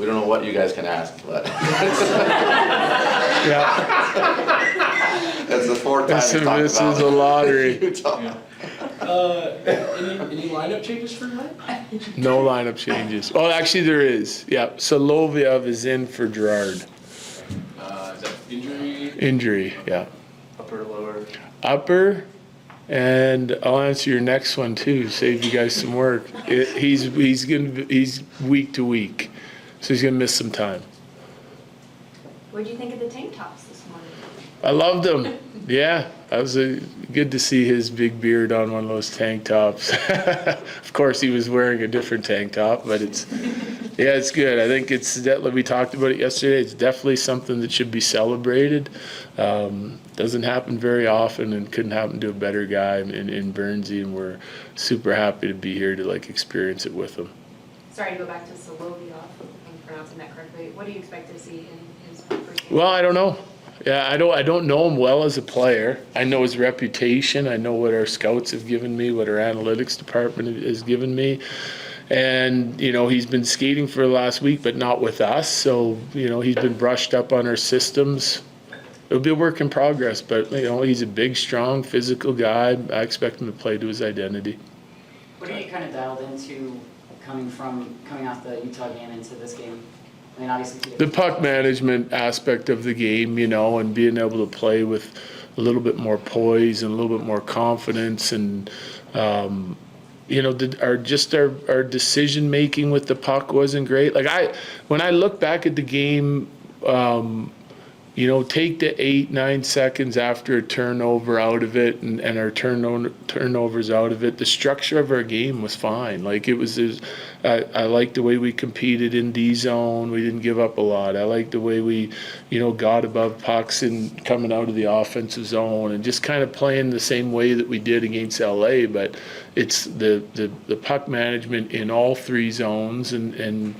We don't know what you guys can ask, but Yeah, that's the fourth time we've talked this about is a lottery. Utah. Any lineup changes for tonight? No lineup changes. Oh, actually there is. Yeah, Soloviev is in for Gerard. Is that injury? Injury, yeah. Upper, lower? Upper, and I'll answer your next one too. Save you guys some work. He's week to week, so he's gonna miss some time. What did you think of the tank tops this morning? I loved him. Yeah, that was good to see his big beard on one of those tank tops. Of course, he was wearing a different tank top, but it's good. I think we talked about it yesterday. It's definitely something that should be celebrated. Doesn't happen very often, and couldn't happen to a better guy in Bernsey, and we're super happy to be here to experience it with him. Sorry to go back to Soloviev, if I'm pronouncing that correctly. What do you expect to see in his first game? Well, I don't know. Yeah, I don't know him well as a player. I know his reputation. I know what our scouts have given me, what our analytics department has given me. And, he's been skating for the last week, but not with us. So, he's been brushed up on our systems. It'll be a work in progress, but, he's a big, strong, physical guy. I expect him to play to his identity. What are you kind of dialed into coming off the Utah game into this game? I mean, obviously, The puck management aspect of the game, and being able to play with a little bit more poise and a little bit more confidence, and our decision making with the puck wasn't great. When I look back at the game, take the 8-9 seconds after a turnover out of it, and our turnovers out of it, the structure of our game was fine. I liked the way we competed in D zone. We didn't give up a lot. I liked the way we, got above pucks and coming out of the offensive zone, and just kind of playing the same way that we did against LA. But it's the puck management in all three zones, and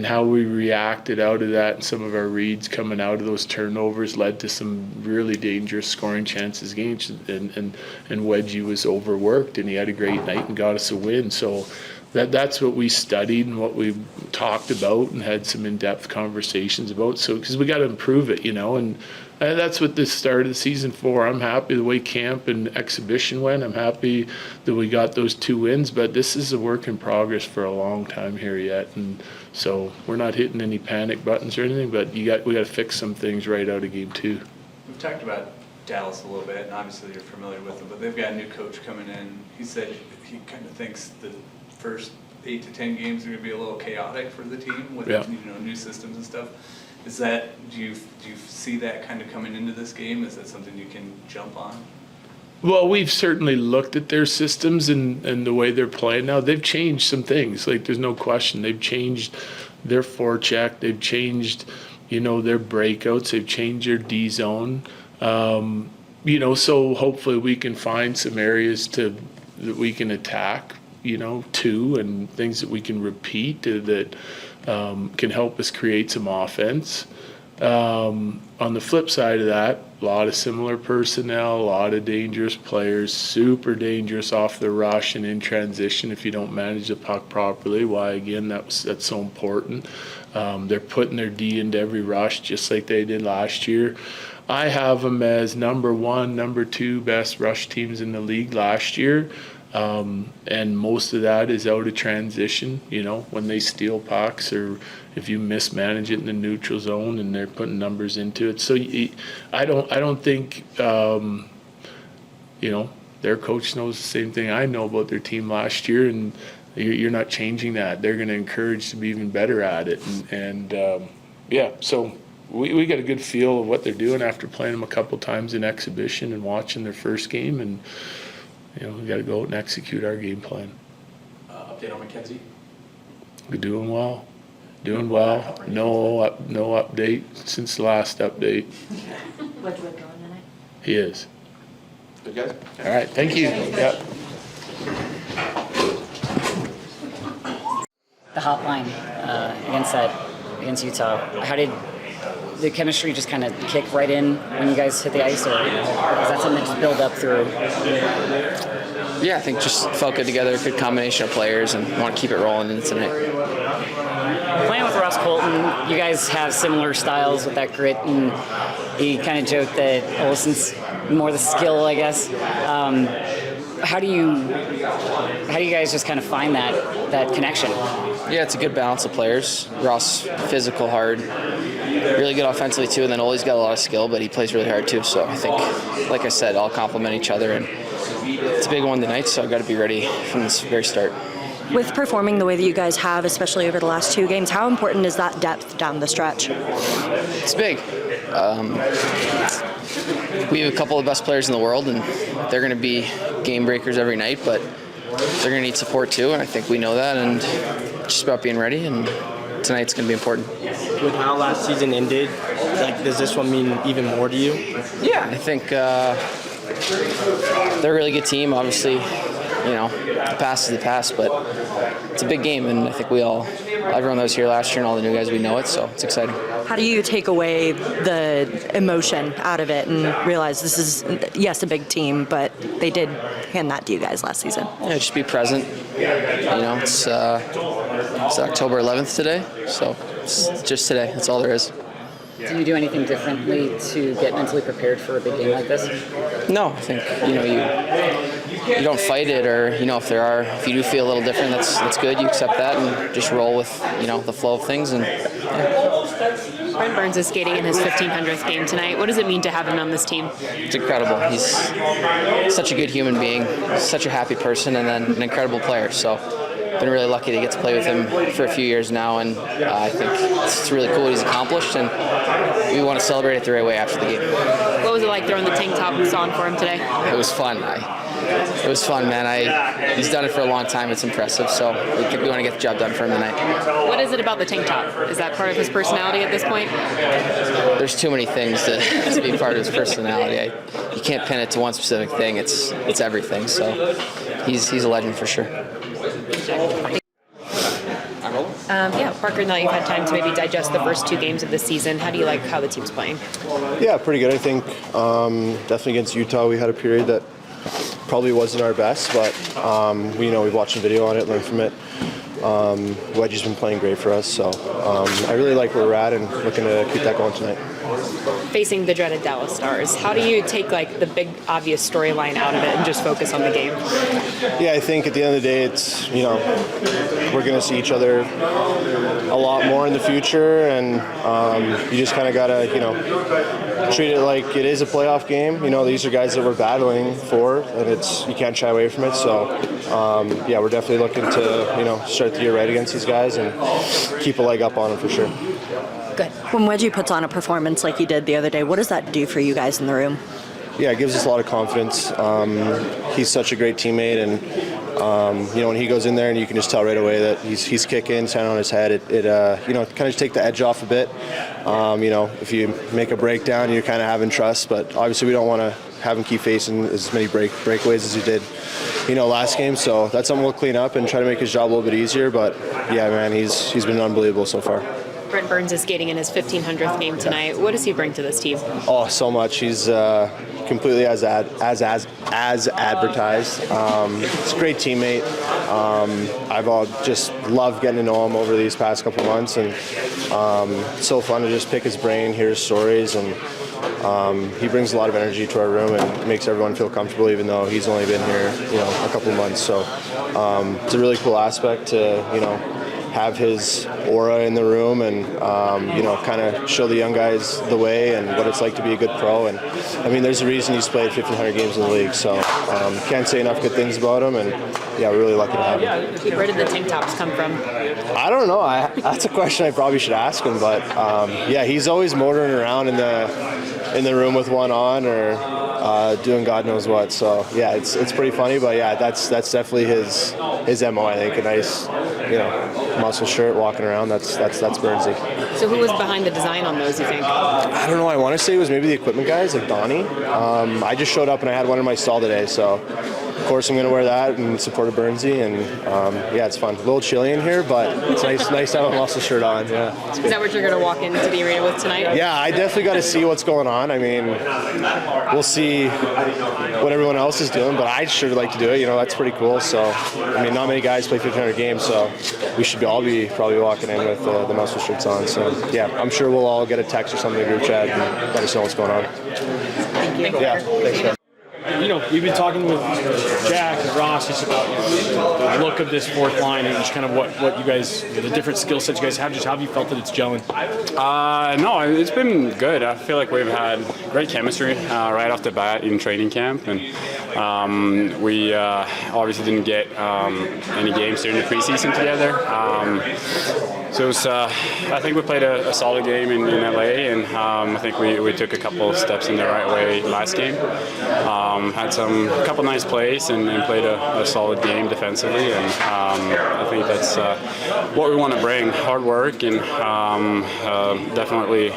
how we reacted out of that, and some of our reads coming out of those turnovers led to some really dangerous scoring chances against, and Wedgie was overworked, and he had a great night and got us a win. So that's what we studied and what we talked about and had some in-depth conversations about. So because we got to improve it, and that's what this start of the season for. I'm happy the way camp and exhibition went. I'm happy that we got those 2 wins, but this is a work in progress for a long time here yet. And so we're not hitting any panic buttons or anything, but we got to fix some things right out of game 2. We've talked about Dallas a little bit, and obviously you're familiar with them, but they've got a new coach coming in. He said he kind of thinks the first 8 to 10 games are going to be a little chaotic for the team with new systems and stuff. Is that, do you see that kind of coming into this game? Is that something you can jump on? Well, we've certainly looked at their systems and the way they're playing now. They've changed some things. There's no question. They've changed their forecheck. They've changed, their breakouts. They've changed their D zone. So hopefully we can find some areas that we can attack, too, and things that we can repeat that can help us create some offense. On the flip side of that, a lot of similar personnel, a lot of dangerous players, super dangerous off the rush and in transition if you don't manage the puck properly. Why, again, that's so important. They're putting their D into every rush just like they did last year. I have them as number 1, number 2 best rush teams in the league last year. And most of that is out of transition, when they steal pucks or if you mismanage it in the neutral zone and they're putting numbers into it. So I don't think, their coach knows the same thing I know about their team last year, and you're not changing that. They're going to encourage to be even better at it. So we got a good feel of what they're doing after playing them a couple times in exhibition and watching their first game, and we got to go out and execute our game plan. Update on McKenzie? We're doing well. No update since the last update. What's going tonight? He is. Good guys? All right, thank you. Yep. the hotline against Utah. How did the chemistry just kind of kick right in when you guys hit the ice, or is that something that just build up through? Yeah, I think just felt good together, good combination of players, and want to keep it rolling into tonight. Playing with Ross Colton, you guys have similar styles with that grit, and he kind of joked that Olofsson's more the skill, I guess. How do you guys just kind of find that connection? Yeah, it's a good balance of players. Ross, physical, hard, really good offensively too, and then Ollie's got a lot of skill, but he plays really hard too. So I think, like I said, all complement each other, and it's a big one tonight, so I've got to be ready from this very start. With performing the way that you guys have, especially over the last 2 games, how important is that depth down the stretch? It's big. We have a couple of the best players in the world, and they're going to be game breakers every night, but they're going to need support too, and I think we know that, and it's just about being ready, and tonight's going to be important. With how last season ended, does this one mean even more to you? Yeah, I think they're a really good team. Obviously, the past is the past, but it's a big game, and I think everyone that was here last year and all the new guys, we know it, so it's exciting. How do you take away the emotion out of it and realize this is, yes, a big team, but they did hand that to you guys last season? Yeah, just be present. It's October 11th today, so it's just today. That's all there is. Do you do anything differently to get mentally prepared for a big game like this? No, I think you don't fight it, or if you do feel a little different, that's good. You accept that and just roll with the flow of things. And Brent Burns is skating in his 1500th game tonight. What does it mean to have him on this team? It's incredible. He's such a good human being, such a happy person, and then an incredible player. So been really lucky to get to play with him for a few years now, and I think it's really cool what he's accomplished, and we want to celebrate it the right way after the game. What was it like throwing the tank top and on for him today? It was fun. It was fun, man. He's done it for a long time. It's impressive, so we think we want to get the job done for him tonight. What is it about the tank top? Is that part of his personality at this point? There's too many things to be part of his personality. You can't pin it to one specific thing. It's everything. So he's a legend for sure. Parker, now you've had time to maybe digest the first 2 games of the season. How do you like how the team's playing? Yeah, pretty good. I think definitely against Utah we had a period that probably wasn't our best, but we've watched a video on it, learned from it. Wedgie's been playing great for us, so I really like where we're at and looking to keep that going tonight. Facing the dreaded Dallas Stars, how do you take the big obvious storyline out of it and just focus on the game? Yeah, I think at the end of the day, it's we're going to see each other a lot more in the future, and you just kind of got to treat it like it is a playoff game. These are guys that we're battling for, and you can't shy away from it. So we're definitely looking to start the year right against these guys and keep a leg up on them for sure. Good. When Wedgie puts on a performance like he did the other day, what does that do for you guys in the room? Yeah, it gives us a lot of confidence. He's such a great teammate, and when he goes in there, and you can just tell right away that he's kicking, standing on his head. It kind of take the edge off a bit. If you make a breakdown, you're kind of having trust, but obviously we don't want to have him keep facing as many breakaways as he did, last game. So that's something we'll clean up and try to make his job a little bit easier. But yeah, man, he's been unbelievable so far. Brent Burns is skating in his 1500th game tonight. What does he bring to this team? Oh, so much. He's completely as advertised. He's a great teammate. I've just loved getting to know him over these past couple months, and it's so fun to just pick his brain, hear his stories, and he brings a lot of energy to our room and makes everyone feel comfortable, even though he's only been here, a couple months. So it's a really cool aspect to, have his aura in the room and, kind of show the young guys the way and what it's like to be a good pro. And there's a reason he's played 1,500 games in the league. So can't say enough good things about him. And yeah, we're really lucky to have him. Where did the tank tops come from? I don't know. That's a question I probably should ask him. But he's always motoring around in the room with one on or doing God knows what. So yeah, it's pretty funny. But yeah, that's definitely his MO. I think a nice, muscle shirt walking around. That's Burnsy. So who was behind the design on those, you think? I don't know. I want to say it was maybe the equipment guys, like Donnie. I just showed up and I had one in my stall today, so of course I'm going to wear that and support a Burnsy, and yeah, it's fun. A little chilly in here, but it's nice to have a muscle shirt on. Yeah. Is that what you're going to walk into the arena with tonight? Yeah, I definitely got to see what's going on. I mean, we'll see what everyone else is doing, but I'd sure like to do it. You know, that's pretty cool. So, I mean, not many guys play 1,500 games, so we should all be probably walking in with the muscle shirts on. So, yeah, I'm sure we'll all get a text or something in the group chat and let us know what's going on. Thank you. Yeah, thanks, man. You know, we've been talking with Jack and Ross just about the look of this fourth line and just kind of what you guys, the different skill sets you guys have. Just how have you felt that it's gelling? No, it's been good. I feel like we've had great chemistry right off the bat in training camp, and we obviously didn't get any games during the preseason together. So it was, I think we played a solid game in LA, and I think we took a couple of steps in the right way last game. Had a couple nice plays and played a solid game defensively, and I think that's what we want to bring: hard work and definitely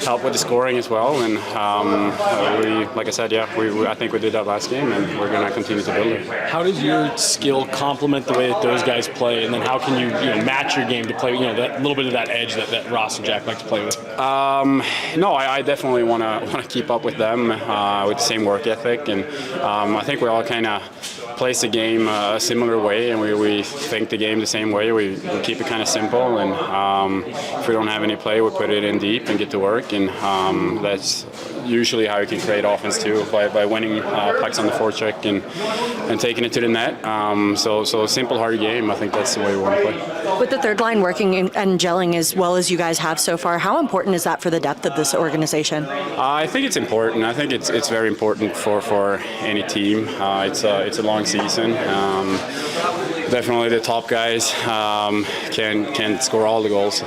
help with the scoring as well. And we, like I said, yeah, I think we did that last game, and we're going to continue to build it. How does your skill complement the way that those guys play, and then how can you match your game to play that little bit of that edge that Ross and Jack like to play with? No, I definitely want to keep up with them with the same work ethic, and I think we all kind of place the game a similar way, and we think the game the same way. We keep it kind of simple, and if we don't have any play, we put it in deep and get to work, and that's usually how you can create offense too, by winning pucks on the forecheck and taking it to the net. So simple, hard game. I think that's the way we want to play. With the third line working and gelling as well as you guys have so far, how important is that for the depth of this organization? I think it's important. I think it's very important for any team. It's a long season. Definitely the top guys can score all the goals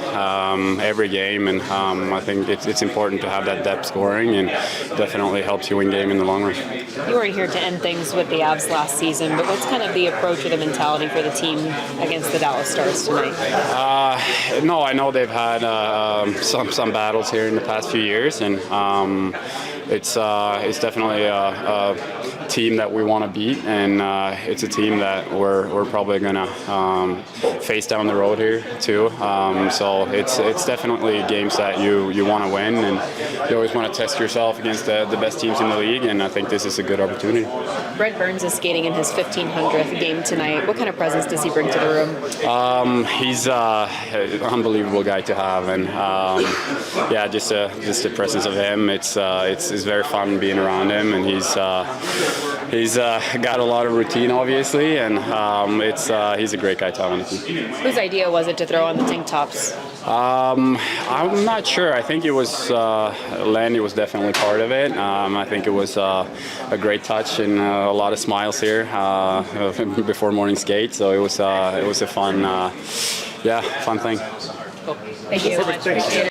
every game, and I think it's important to have that depth scoring, and definitely helps you win game in the long run. You weren't here to end things with the Avs last season, but what's kind of the approach or the mentality for the team against the Dallas Stars tonight? No, I know they've had some battles here in the past few years, and it's definitely a team that we want to beat, and it's a team that we're probably going to face down the road here too. So it's definitely games that you want to win, and you always want to test yourself against the best teams in the league, and I think this is a good opportunity. Brent Burns is skating in his 1,500th game tonight. What kind of presence does he bring to the room? He's an unbelievable guy to have, and yeah, just the presence of him. It's very fun being around him, and he's got a lot of routine, obviously, and he's a great guy to have on the team. Whose idea was it to throw on the tank tops? I'm not sure. I think it was Landy was definitely part of it. I think it was a great touch and a lot of smiles here before morning skate. So it was a fun, fun thing. Cool. Thank you so much. Appreciate it.